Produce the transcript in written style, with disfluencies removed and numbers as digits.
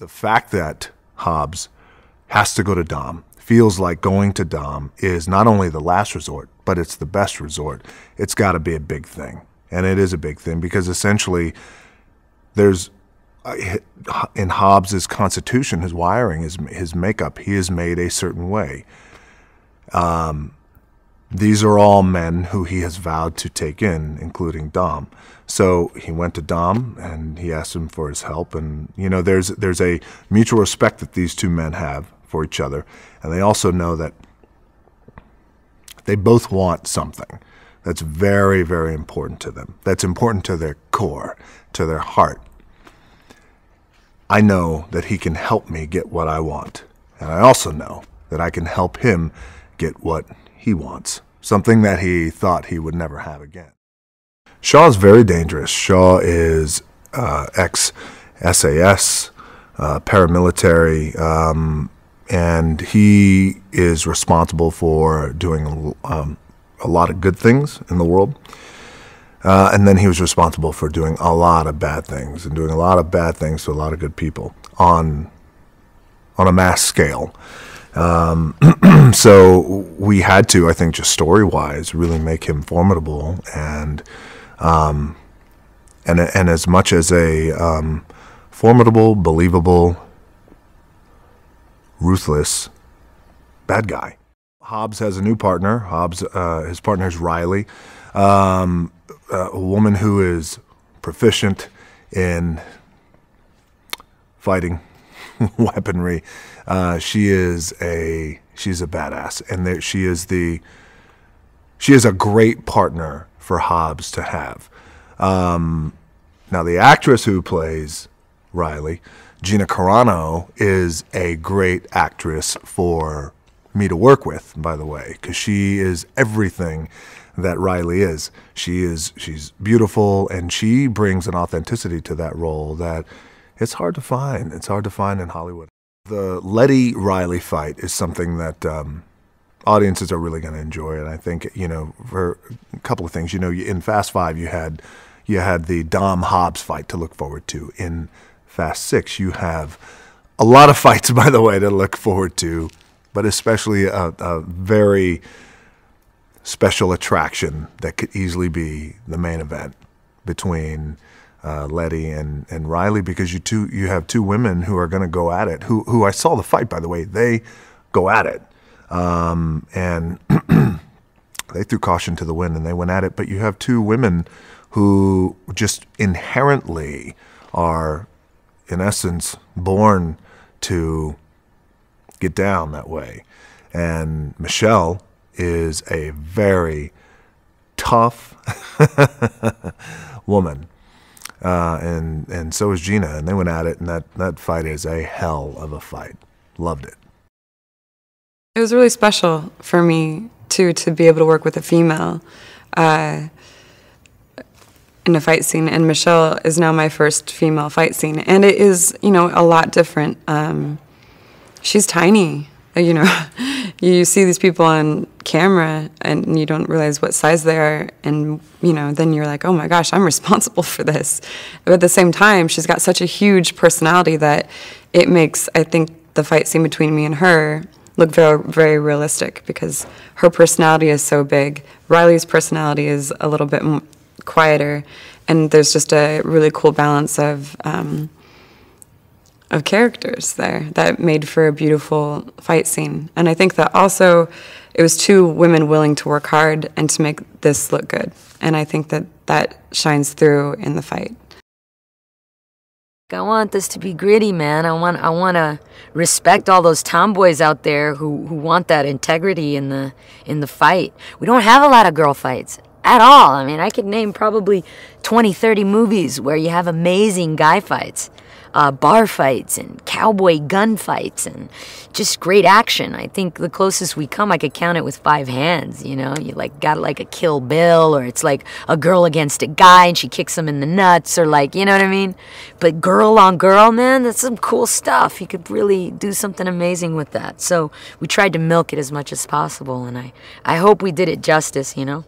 the fact that Hobbs has to go to Dom, feels like going to Dom is not only the last resort, but it's the best resort. It's got to be a big thing. And it is a big thing because essentially there's, in Hobbs' constitution, his wiring, his makeup, he is made a certain way. These are all men who he has vowed to take in, including Dom. So he went to Dom and he asked him for his help. And, you know, there's a mutual respect that these two men have for each other. And they also know that they both want something that's very, very important to them. That's important to their core, to their heart. I know that he can help me get what I want. And I also know that I can help him get what he wants, something that he thought he would never have again. Shaw is very dangerous. Shaw is ex-SAS, paramilitary, and he is responsible for doing a lot of good things in the world. And then he was responsible for doing a lot of bad things and doing a lot of bad things to a lot of good people on a mass scale. So we had to, I think, just story-wise, really make him formidable and as much as a formidable, believable, ruthless bad guy. Hobbs has a new partner. Hobbs, his partner is Riley, a woman who is proficient in fighting weaponry. She's a badass, and she is a great partner for Hobbs to have. Now the actress who plays Riley, Gina Carano, is a great actress for me to work with, by the way, because she is everything that Riley is. She's beautiful, and she brings an authenticity to that role that it's hard to find. It's hard to find in Hollywood. The Letty-Riley fight is something that audiences are really going to enjoy, and I think, you know, for a couple of things. You know, in Fast 5, you had the Dom-Hobbs fight to look forward to. In Fast 6, you have a lot of fights, by the way, to look forward to, but especially a very special attraction that could easily be the main event between Letty and Riley, because you have two women who are going to go at it. Who I saw the fight, by the way. They go at it, and they threw caution to the wind and they went at it. But you have two women who just inherently are, in essence, born to get down that way. And Michelle is a very tough woman. And so is Gina, and they went at it, and that fight is a hell of a fight. Loved it. It was really special for me, too, to be able to work with a female in a fight scene, and Michelle is now my first female fight scene, and it is, you know, a lot different. She's tiny, you know. You see these people on camera and you don't realize what size they are, and, you know, then you're like, oh my gosh, I'm responsible for this. But at the same time, she's got such a huge personality that it makes, I think, the fight scene between me and her look very, very realistic, because her personality is so big. Riley's personality is a little bit quieter, and there's just a really cool balance of characters there that made for a beautiful fight scene. And I think that also it was two women willing to work hard and to make this look good. And I think that that shines through in the fight. I want this to be gritty, man. I want to respect all those tomboys out there who want that integrity in the fight. We don't have a lot of girl fights at all. I mean, I could name probably 20, 30 movies where you have amazing guy fights. Bar fights and cowboy gun fights and just great action. I think the closest we come, I could count it with 5 hands, you know? You like got like a Kill Bill, or it's like a girl against a guy and she kicks him in the nuts, or like, you know what I mean? But girl on girl, man, that's some cool stuff. You could really do something amazing with that. So we tried to milk it as much as possible, and I hope we did it justice, you know?